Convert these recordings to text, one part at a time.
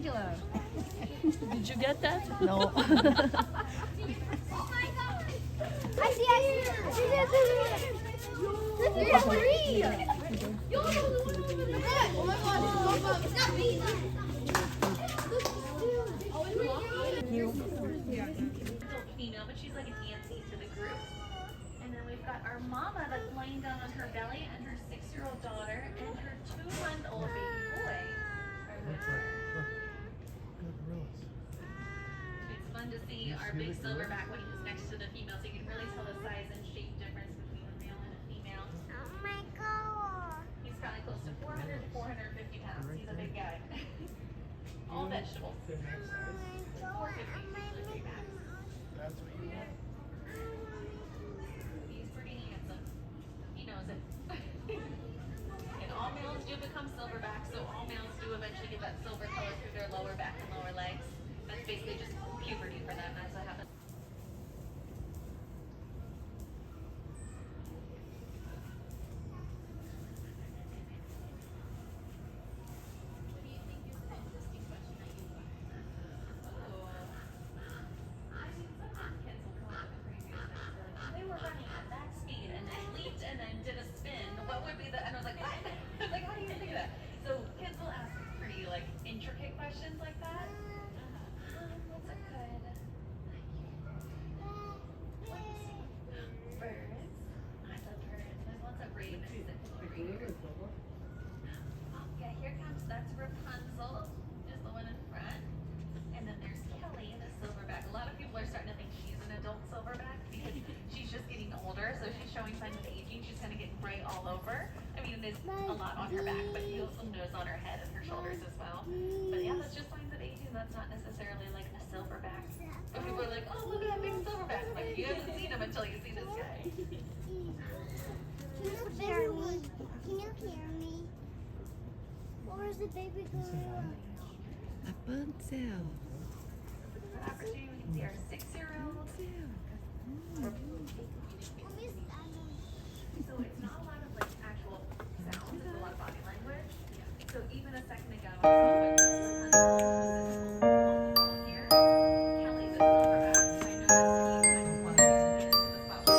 regular. Did you get that? No. I see. There's three. Oh my God! It's not me. Female, but she's like an auntie to the group. And then we've got our mama that's laying down on her belly, and her 6-year-old daughter, and her 2-month-old baby boy. It's fun to see our big silverback when he's next to the female, so you can really tell the size and shape difference between a male and a female. Oh my God! He's probably close to 400 to 450 pounds. He's a big guy. All vegetables. 450 usually max. That's what you want. He's pretty handsome. He knows it. And all males do become silverback, so all males do eventually get that silver color through their lower back and lower legs. That's basically just puberty for them. That's what happens. What do you think is an interesting question that you find? I've seen sometimes kids will come up with the craziest things. They're like, they were running at that speed and then leaped and then did a spin. What would be the? And I was like, what? I was like, how do you think of that? So kids will ask pretty like intricate questions like that. What's a good? Birds. I love birds. There's lots of ravens. Yeah, here comes, that's Rapunzel, is the one in front. And then there's Kelly, the silverback. A lot of people are starting to think she's an adult silverback because she's just getting older, so she's showing signs of aging. She's kind of getting gray all over. I mean, there's a lot on her back, but you also notice on her head and her shoulders as well. But yeah, that's just signs of aging. That's not necessarily like a silverback. But people are like, oh, look at that big silverback. Like, you haven't seen him until you see this guy. Can you hear me? Can you hear me? Where's the baby gorilla? Rapunzel. Good opportunity. We can see our 6-year-old. So it's not a lot of like actual sounds, it's a lot of body language. So even a second ago, I saw here, Kelly's a silverback. I noticed anytime one of these pieces of the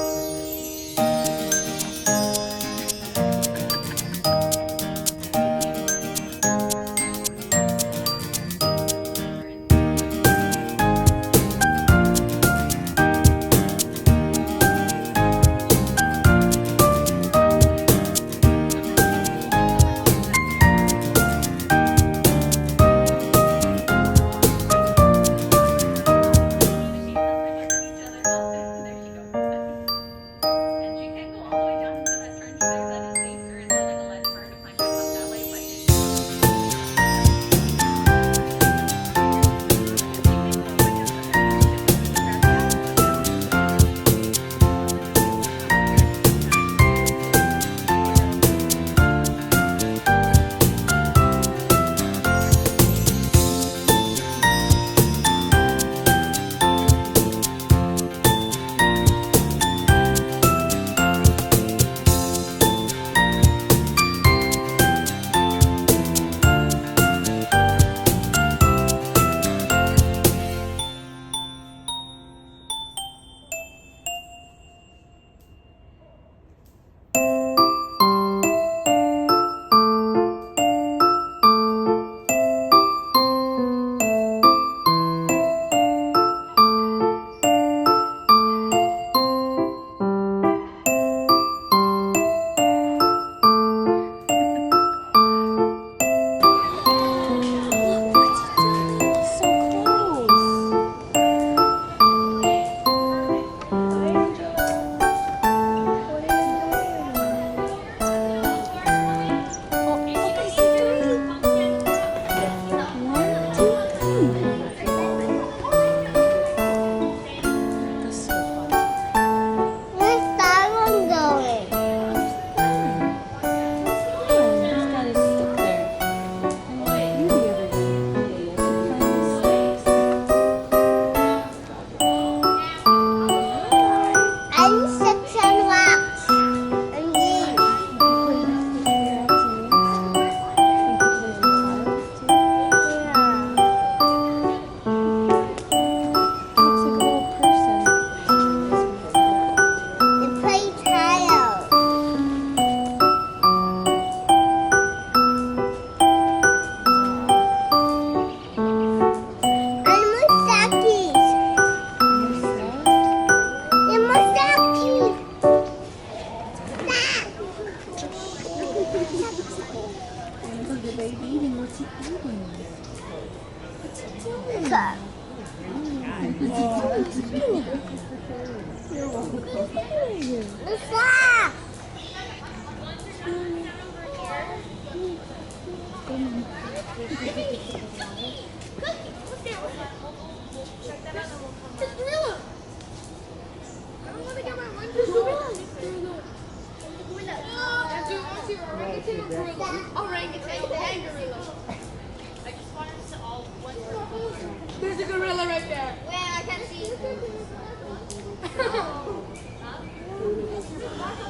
There's a gorilla right there. Where I can see.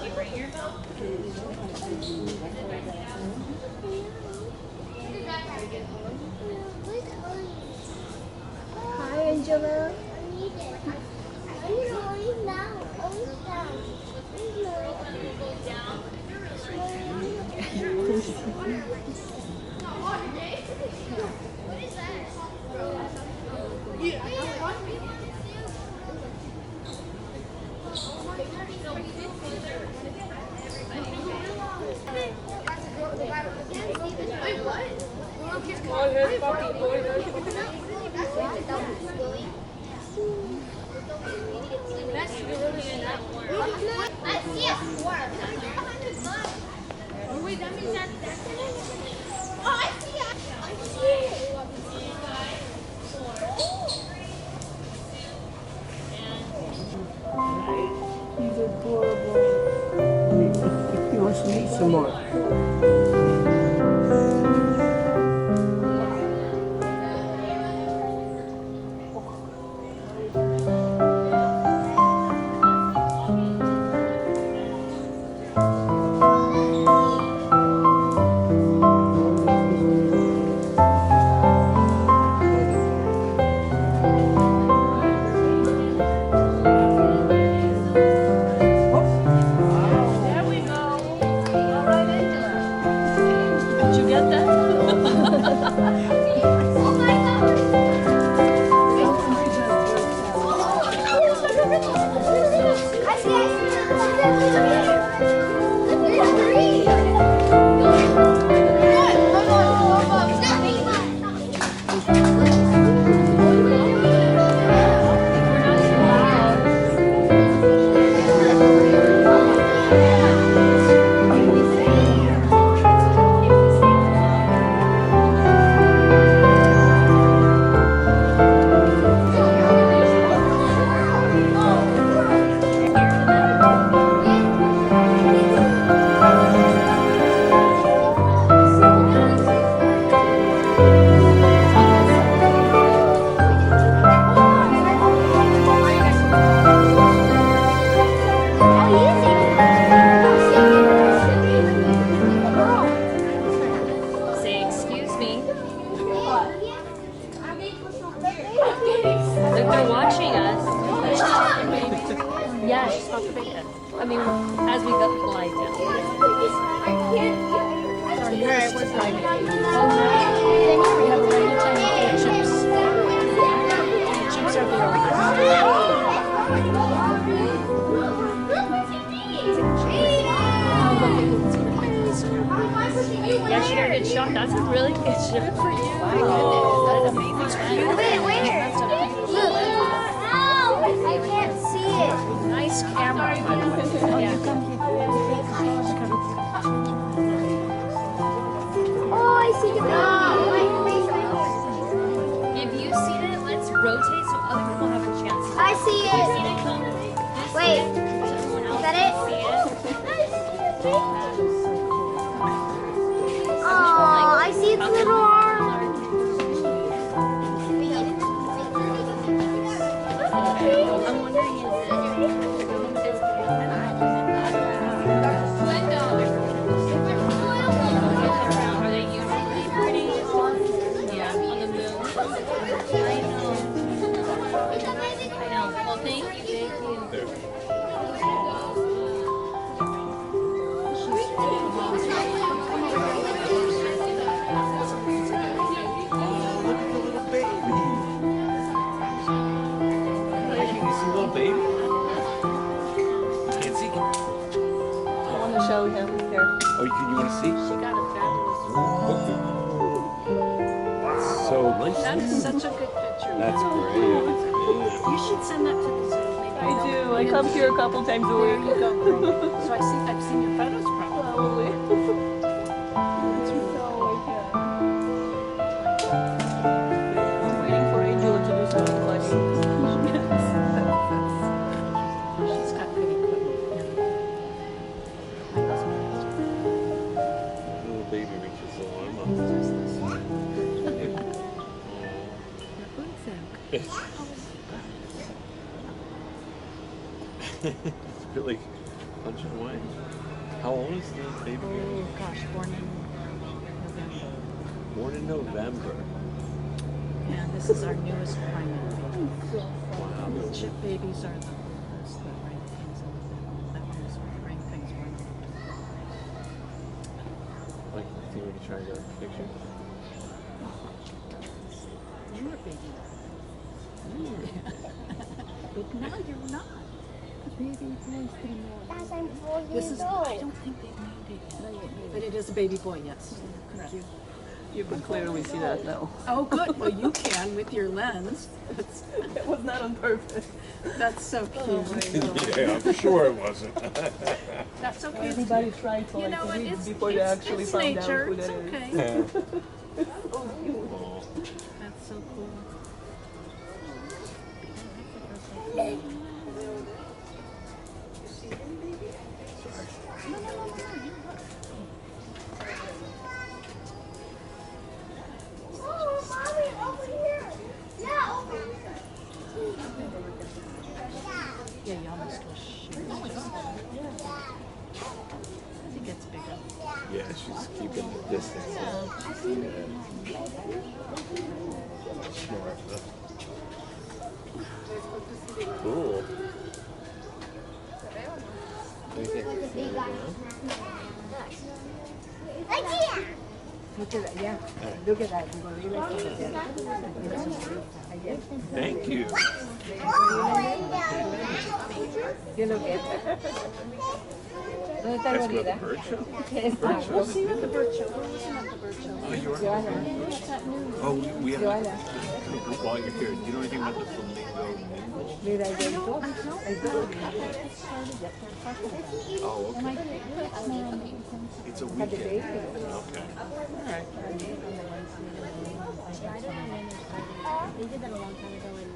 You bring your milk? Hi, Angela. I need it. I need it now. What is that? I see a swarm. Oh, wait, that means that's oh, I see it. I see it. He's adorable. He wants to eat some more. Yeah, she got a good shot. That's a really good shot for you. My goodness, that's amazing. Wait, where? Look. I can't see it. Nice camera, by the way. Yeah. Oh, I see the If you see it, let's rotate so other people have a chance. I see it. Wait, is that it? Oh, I see its little arm. I'm wondering if Glenda. Are they usually pretty? Yeah, on the moon. I know. Well, thank you. Baby? You can't see? I want to show him here. Oh, you want to see? She got a fabulous. so nice. That's such a good picture. That's great. You should send that to the zoo. Maybe I do. I come here a couple times a There week. you go, girl. So I've seen your photos probably. Probably. I'm waiting for Angela to do something like She's got good equipment. My husband has Little baby reaches the arm up. It's really punching away. How old is the baby girl? Oh gosh, born in November. Born in November. And this is our newest primate baby. Wow. Chip babies are the orangutans and that one's orangutans were not. Like, see when you try to get a picture? You were a baby. But now you're not. That's I'm 4 This years is, old. I don't think they've named it yet. But it is a baby boy, yes. Correct. you can clearly see that now. Oh, good. Well, you can with your lens. It was not on purpose. That's so cute. Yeah, I'm sure it wasn't. That's okay. Everybody tried for You like know a what? week It's, before they actually it's found nature. out who It's that is. okay. Oh. That's so cool. Oh, mommy, over here. Yeah, over here. Yeah, you almost go shoot. As he gets bigger. Yeah, she's keeping the distance. Cool. Right here. Thank you. That's for the bird show? We'll see you at the bird show. We're listening at the bird show. Oh, you are? Oh, we have while you're here, do you know anything about the flamingo mingle? Oh, okay. It's a weekend. Okay. They did that a long time ago and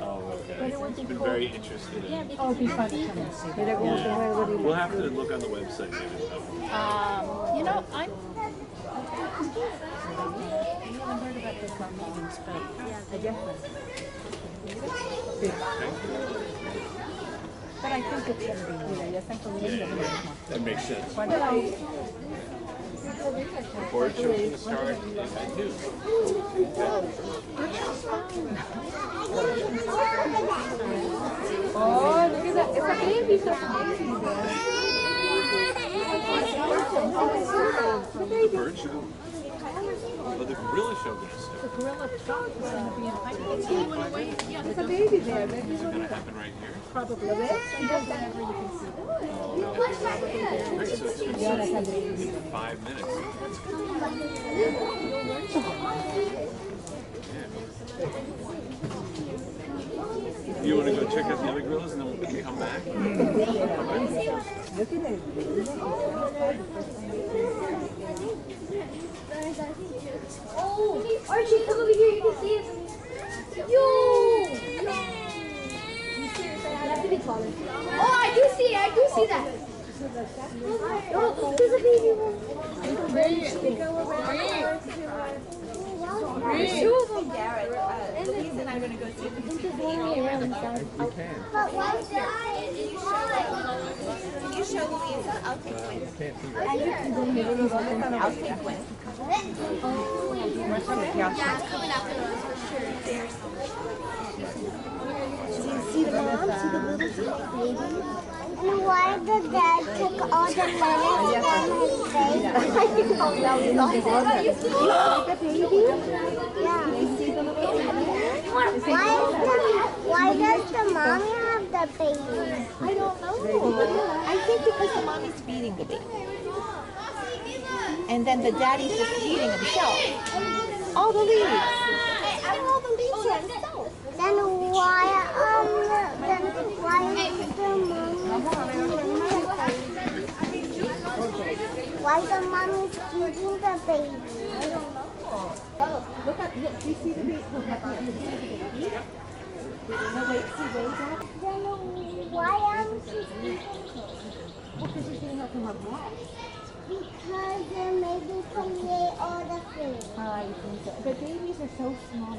Oh, okay. It's been very interesting. Oh, it'd be fun to come and see that. We'll have to look on the website maybe. You know, I haven't heard about this on meetings, but but I think it's going to be. That makes sense. The board show's going to start at noon. Oh, look at that. It's a baby. The bird show? Oh, the gorilla show going to start. The gorilla talk is going to be in High Yeah, It's a baby there. Is it going to happen right here? probably. Whenever you can see that. Right, so it's in 5 minutes. You want to go check out the other gorillas and then we'll come back? Oh, Archie, come over here. You can see it. Yo! You have to be taller. Oh, I do see it. I do see that. Oh, there's a baby one. There's two of them. Louise and I are going to go see them. You can. But why Can you show Louisa? I'll take one. I'll take one. Dad's coming after those for sure. See the mom? See the little baby? And why did Dad took all the lemons from his face? You see the baby? Yeah. Why does the mommy have the baby? I don't know. I think because the mommy's feeding the baby. And then the daddy's just feeding himself. Oh, all the leaves. Look all the leaves are soaked. Then why the mommy's eating the baby? I don't know. Look, do you see the baby? Look at here. No, wait, see, way back. Then why am she eating? Because she's eating up from her breast. Because then maybe create all the food. I think so. But babies are so small.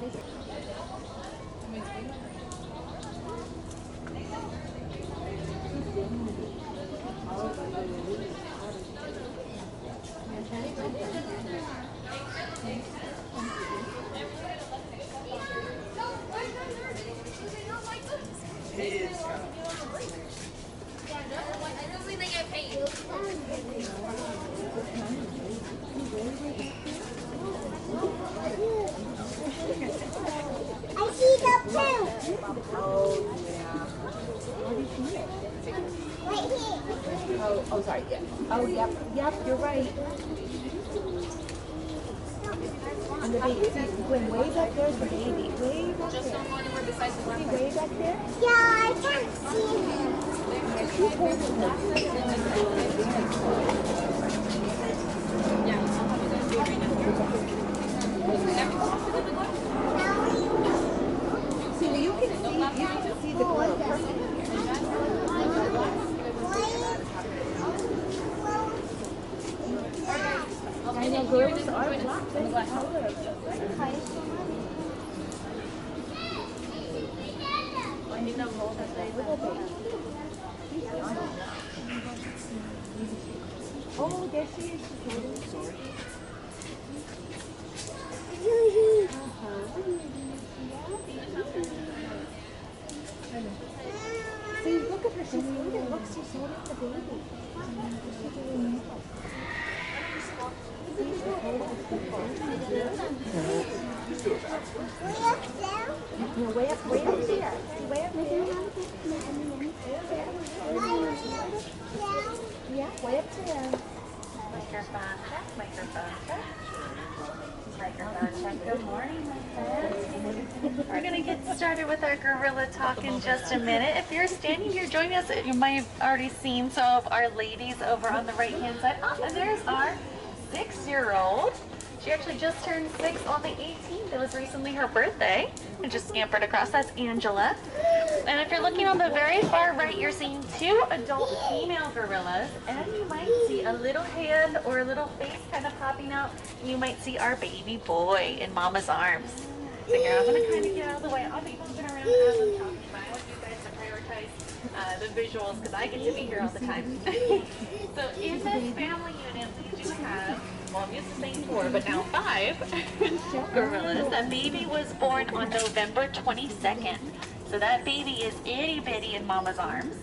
I see the poop. Right here. Oh, sorry. Yeah. Oh, yep. Yep, you're right. And the baby, see, when way back there's the baby. Way back there. See, way back there? Yeah, I can't see him. See, you can see the little person. I know girls are black. Oh, there she is. See, look at her. She's holding. Look, she's holding the baby. No, way up there. Way up there. Yeah, way up there. Microphone check, microphone check. Microphone check. Good morning, my friends. We're going to get started with our gorilla talk in just a minute. If you're standing here joining us, you might have already seen some of our ladies over on the right-hand side. Oh, and there's our 6-year-old. She actually just turned 6 on the 18th. It was recently her birthday. And just scampered across. That's Angela. And if you're looking on the very far right, you're seeing 2 adult female gorillas. And you might see a little hand or a little face kind of popping out. You might see our baby boy in Mama's arms. So here, I'm going to kind of get out of the way. I'll be moving around as I'm talking. But I want you guys to prioritize the visuals because I get to be here all the time. So in this family unit, we do have, well, I'm used to saying 4, but now 5 gorillas. That baby was born on November 22nd. So that baby is itty bitty in Mama's arms.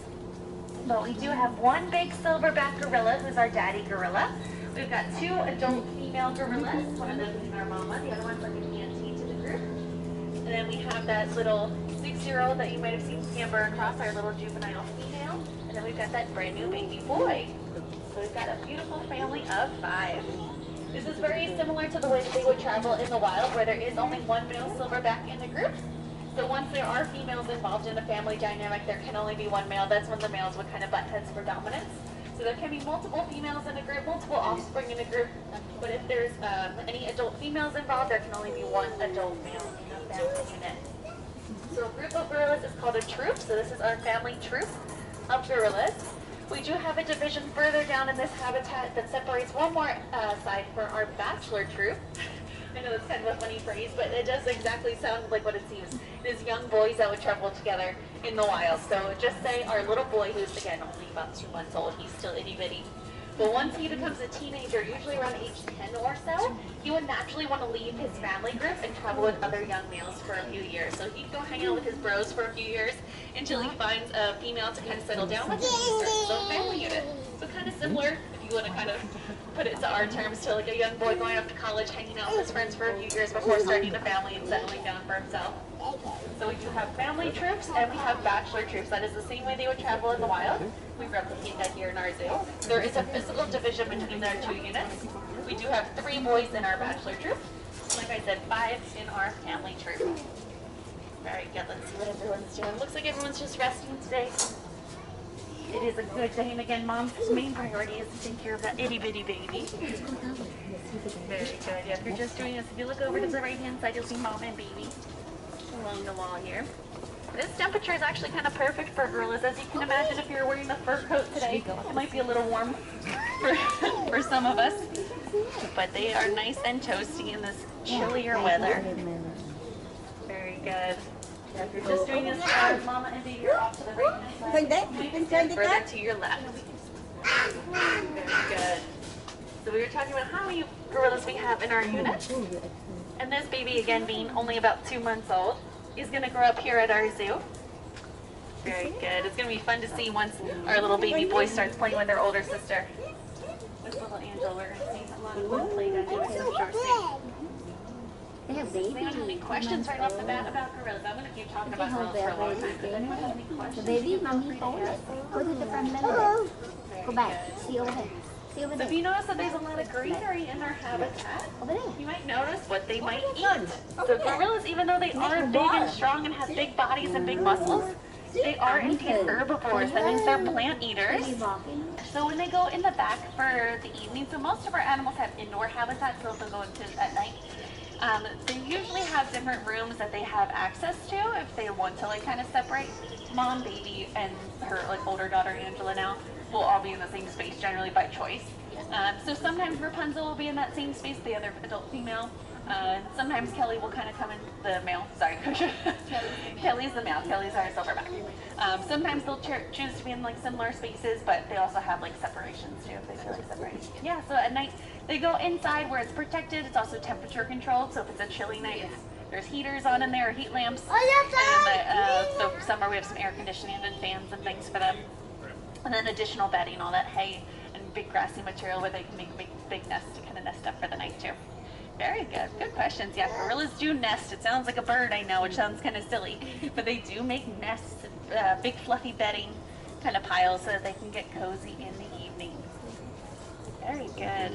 But we do have one big silverback gorilla who's our daddy gorilla. We've got 2 adult female gorillas. One of them is our mama, the other one's like an auntie to the group. And then we have that little 6-year-old that you might have seen scamper across, our little juvenile female. And then we've got that brand new baby boy. So we've got a beautiful family of 5. This is very similar to the way that they would travel in the wild, where there is only one male silverback in the group. So once there are females involved in a family dynamic, there can only be one male. That's when the males would kind of butt heads for dominance. So there can be multiple females in a group, multiple offspring in a group. But if there's any adult females involved, there can only be one adult male in a family unit. So a group of gorillas is called a troop. So this is our family troop of gorillas. We do have a division further down in this habitat that separates one more side for our bachelor troop. I know that's kind of a funny phrase, but it does exactly sound like what it seems. It is young boys that would travel together in the wild. So just say our little boy, who's again only about 2 months old, he's still itty bitty. But once he becomes a teenager, usually around age 10 or so, he would naturally want to leave his family group and travel with other young males for a few years. So he'd go hang out with his bros for a few years until he finds a female to kind of settle down with and he starts his own family unit. So kind of similar, if you want to kind of put it to our terms, to like a young boy going off to college, hanging out with his friends for a few years before starting a family and settling down for himself. So we do have family troops and we have bachelor troops. That is the same way they would travel in the wild. We replicate that here in our zoo. There is a physical division between our 2 units. We do have 3 boys in our bachelor troop. My like I said, 5 in our family troop. Very good. Let's see what everyone's doing. Looks like everyone's just resting today. It is a good day, and again, Mom's main priority is to take care of that itty bitty baby. Very good. Yeah, if you're just joining us, if you look over to the right-hand side, you'll see Mom and baby along the wall here. This temperature is actually kind of perfect for gorillas. As you can imagine, if you're wearing the fur coat today, it might be a little warm for some of us. But they are nice and toasty in this chillier weather. Very good. If you're just doing this, Mama and baby are off to the right-hand side. Further to your left. Very good. So we were talking about how many gorillas we have in our unit. And this baby, again, being only about 2 months old, is going to grow up here at our zoo. Very good. It's going to be fun to see once our little baby boy starts playing with her older sister. With little Angel, we're going to see a lot of fun play dynamics, I'm sure, soon. They have Does anyone have any questions right off the bat about gorillas? I'm going to keep talking about gorillas for a long time. Does anyone have any questions? The baby, mommy, hold it. Go to the front level. Go back. See over there. See over So there. if you notice that there's a lot of greenery in their habitat, Over there. you might notice what they might eat. So gorillas, even though they are big and strong and have big bodies and big muscles, they are indeed herbivores. That means they're plant eaters. So when they go in the back for the evening, so most of our animals have indoor habitats, so they'll go into at night. They usually have different rooms that they have access to if they want to like kind of separate. Mom, baby, and her like older daughter Angela now will all be in the same space generally by choice. So sometimes Rapunzel will be in that same space, the other adult female. Sometimes Kelly will kind of come in, the male, sorry. Kelly's the male, Kelly's our silverback. Sometimes they'll choose to be in like similar spaces, but they also have like separations too if they feel like separating. Yeah, so at night they go inside where it's protected. It's also temperature controlled, so if it's a chilly night, there's heaters on in there, heat lamps. And so summer we have some air conditioning and fans and things for them. And then additional bedding, all that hay and big grassy material where they can make big nests to kind of nest up for the night too. Very good. Good questions. Yeah, gorillas do nest. It sounds like a bird, I know, which sounds kind of silly, but they do make nests, big fluffy bedding kind of piles so that they can get cozy in the evening. Very good.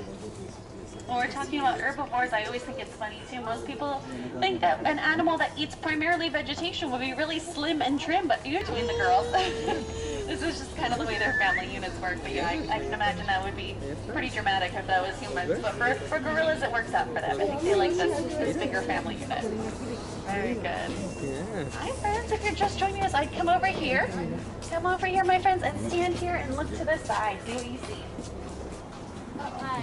When we're talking about herbivores, I always think it's funny too. Most people think that an animal that eats primarily vegetation would be really slim and trim, but you're between the girls. This is just kind of the way their family units work. But yeah, I can imagine that would be pretty dramatic if that was humans. But for gorillas, it works out for them. I think they like this bigger family unit. Very good. Hi, friends. If you're just joining us, I'd come over here. Come over here, my friends, and stand here and look to the side. See what you see. Hi.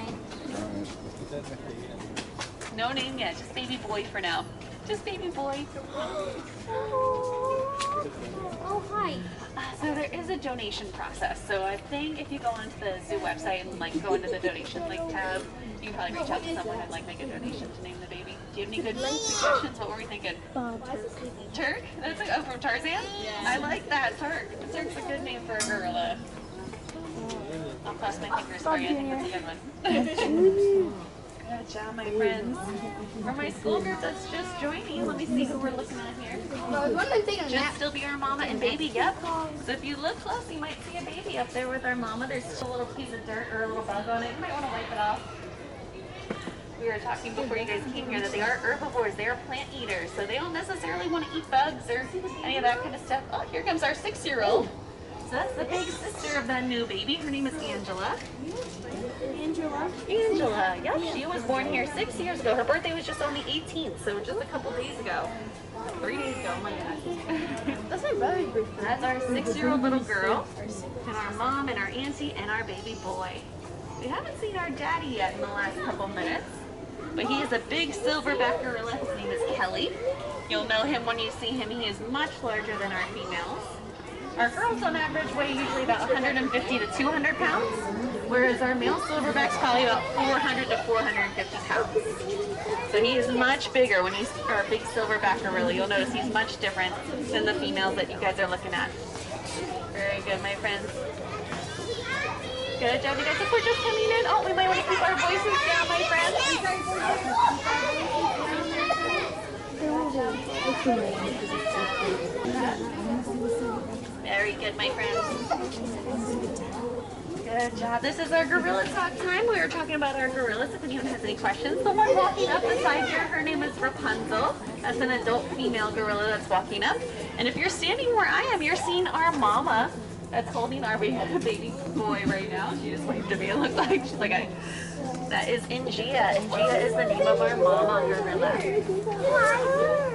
No name yet, just baby boy for now. Just baby boy. Oh, hi. So there is a donation process. So I think if you go onto the zoo website and like go into the donation link tab, you can probably reach out to someone and like make a donation to name the baby. Do you have any good suggestions? What were we thinking? Turk? That's like, oh, from Tarzan? Yeah. I like that, Turk. Turk's a good name for a gorilla. I'll cross my fingers for you. I think that's a good one. Good job, my friends. For my school group that's just joining, let me see who we're looking at here. Should still be our mama and baby, yep. So if you look close, you might see a baby up there with our mama. There's still a little piece of dirt or a little bug on it. You might want to wipe it off. We were talking before you guys came here that they are herbivores. They are plant eaters, so they don't necessarily want to eat bugs or any of that kind of stuff. Oh, here comes our 6-year-old. So that's the big sister of that new baby. Her name is Angela. Angela, yep, she was born here 6 years ago. Her birthday was just on the 18th, so just a couple days ago. 3 days ago, oh my gosh. That's my brother's birthday. That's our 6-year-old little girl, and our mom and our auntie and our baby boy. We haven't seen our daddy yet in the last couple minutes, but he is a big silverback gorilla. His name is Kelly. You'll know him when you see him. He is much larger than our females. Our girls on average weigh usually about 150 to 200 pounds, whereas our male silverback's probably about 400 to 450 pounds. So he is much bigger when he's our big silverback gorilla. You'll notice he's much different than the females that you guys are looking at. Very good, my friends. Good job, you guys. If we're just coming in, oh, we might want to keep our voices down, my friends. Very good, my friends. Good job. This is our gorilla talk time. We were talking about our gorillas. If anyone has any questions, the one walking up beside you, her name is Rapunzel. That's an adult female gorilla that's walking up. And if you're standing where I am, you're seeing our mama that's holding our baby boy right now. She just waved at me. It looks like she's like, that is Ingia. Ingia is the name of our mama gorilla.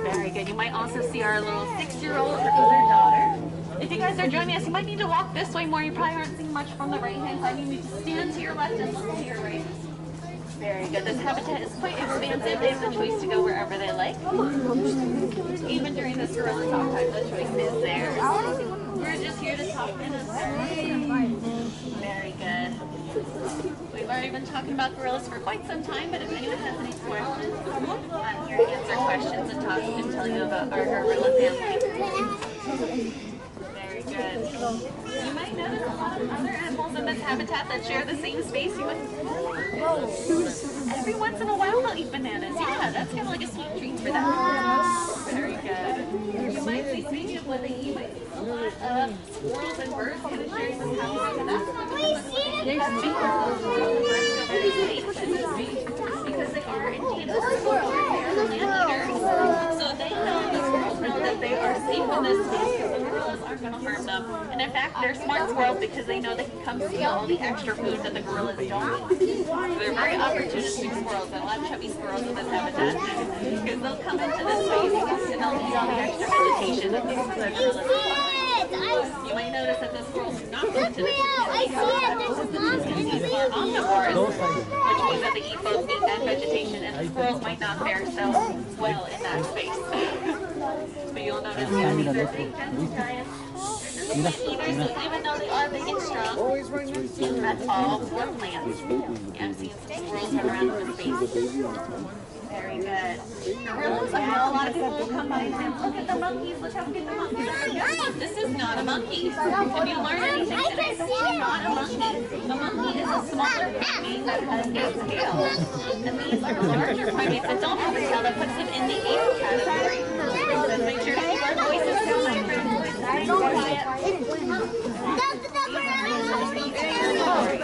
Very good. You might also see our little 6-year-old, which is our daughter. If you guys are joining us, you might need to walk this way more. You probably aren't seeing much from the right-hand side. You need to stand to your left and look to your right. Very good. This habitat is quite expansive. They have the choice to go wherever they like. Even during this gorilla talk time, the choice is theirs. We're just here to talk in a circle. Very good. We've already been talking about gorillas for quite some time, but if anyone has any questions, I'm here to answer questions and talk and tell you about our gorilla family. Very good. You might notice a lot of other animals in this habitat that share the same space. Every once in a while they'll eat bananas. Yeah, that's kind of like a sweet treat for them. Very good. You might see, speaking of what they eat, a lot of squirrels and birds kind of sharing this habitat. And that's because the birds feel very safe in this space because they are indeed a squirrel. They are the land eaters. So they know, the squirrels know that they are safe in this space because the gorillas aren't going to harm them. And in fact, they're smart squirrels because they know they can come steal all the extra food that the gorillas don't eat. So they're very opportunistic squirrels. There are a lot of chubby squirrels in this habitat because they'll come into this space and they'll eat all the extra vegetation that the gorillas don't. You might notice that the squirrels do not go into the these are omnivores, which means that they eat both meat and vegetation, and the squirrels might not fare so well in that space. But you'll notice that these are big, gentle giants. They're just meat eaters, so even though they are big and strong, that's all for land. Yeah, I'm seeing some squirrels run around in the space. Very good. Gorillas, I know a lot of people will come by and say, look at the monkeys, look how cute the monkeys are. This is not a monkey. If you learn anything today, this is not a monkey. A monkey is a smaller primate that has a scale. And these are larger primates that don't have a scale that puts them in the ape category. So make sure to keep our voices down, my friends. Voices quiet.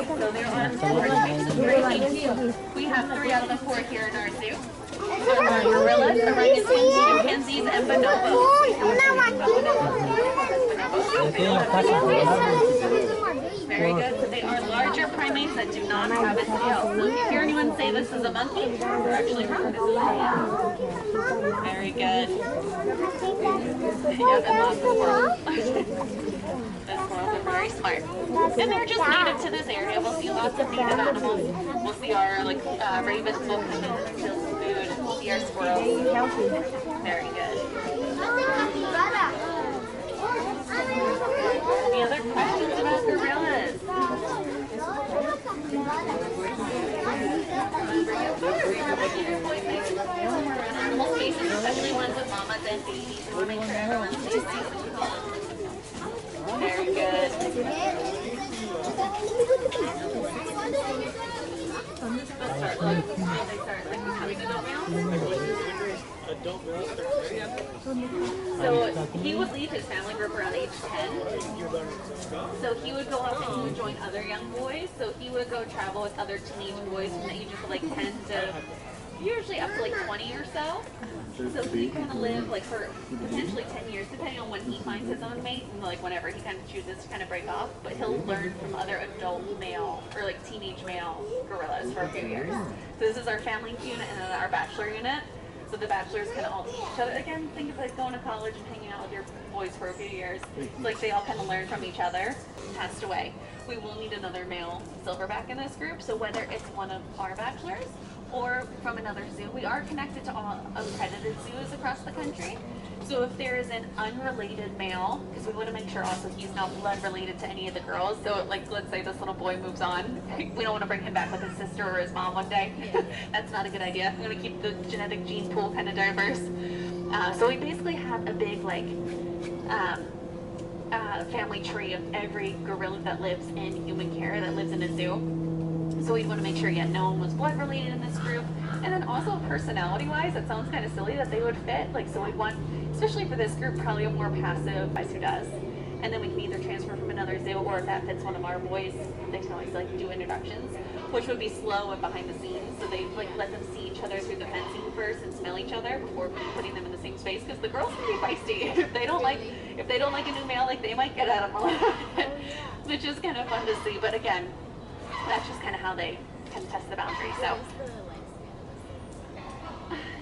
So there are 4 types of breeds. We have 3 out of the 4 here in our zoo. Gorillas, orangutans, chimpanzees, and bonobos. Very good. So they are larger primates that do not have a scale. So if you hear anyone say this is a monkey, you're actually wrong. This is a lion. Very good. Yep, and lots of squirrels. The squirrels are very smart. And they're just native to this area. We'll see lots of native animals. We'll see our ravens will come in and steal some food. We'll see our squirrels. Very good. Any other questions about gorillas? Animal spaces, especially ones with mamas and babies. We'll make sure everyone stays safe and calm. Very good. So he would leave his family group around age 10. So he would go off and he would join other young boys. So he would go travel with other teenage boys from the ages of like 10 to usually up to like 20 or so. So he kind of lived like for potentially 10 years, depending on when he finds his own mate, and like whenever he kind of chooses to kind of break off. But he'll learn from other adult male or like teenage male gorillas for a few years. So this is our family unit and then our bachelor unit. So the bachelors kind of all teach each other. Again, think of like going to college and hanging out with your boys for a few years. It's like they all kind of learn from each other. Passed away. We will need another male silverback in this group. So whether it's one of our bachelors or from another zoo, we are connected to all accredited zoos across the country. So if there is an unrelated male, because we want to make sure also he's not blood related to any of the girls. So like, let's say this little boy moves on. We don't want to bring him back with his sister or his mom one day. That's not a good idea. We want to keep the genetic gene pool kind of diverse. So we basically have a big like family tree of every gorilla that lives in human care, that lives in a zoo. So we'd want to make sure yet no one was blood related in this group. And then also personality wise, it sounds kind of silly that they would fit. Like, so we'd want, especially for this group, probably a more passive guy who does. and then we can either transfer from another zoo, or if that fits one of our boys, they can always like do introductions, which would be slow and behind the scenes. So they like let them see each other through the fencing first and smell each other before putting them in the same space, because the girls can be feisty. If they don't like a new male, like they might get at them a little bit, which is kind of fun to see. But again, that's just kind of how they can test the boundary. So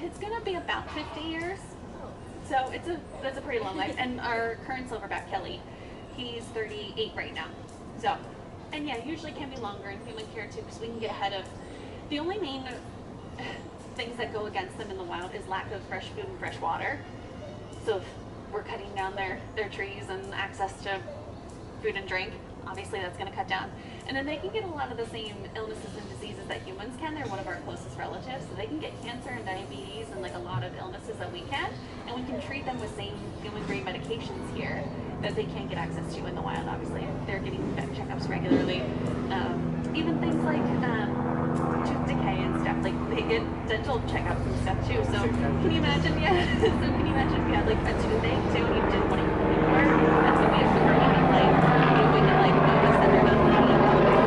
it's gonna be about 50 years. So that's a pretty long life. And our current silverback, Kelly, he's 38 right now. So, and yeah, usually can be longer in human care too, because we can get ahead of, the only main things that go against them in the wild is lack of fresh food and fresh water. So if we're cutting down their trees and access to food and drink, obviously that's going to cut down. And then they can get a lot of the same illnesses and diseases that humans can. They're one of our closest relatives, so they can get cancer and diabetes and like a lot of illnesses that we can, and we can treat them with same human grade medications here that they can't get access to in the wild. Obviously they're getting vet checkups regularly, even things like tooth decay and stuff, like they get dental checkups and stuff too. So can you imagine, so can you imagine if we had like a toothache too and you didn't want to eat anymore, that's what we have to worry about, like we can like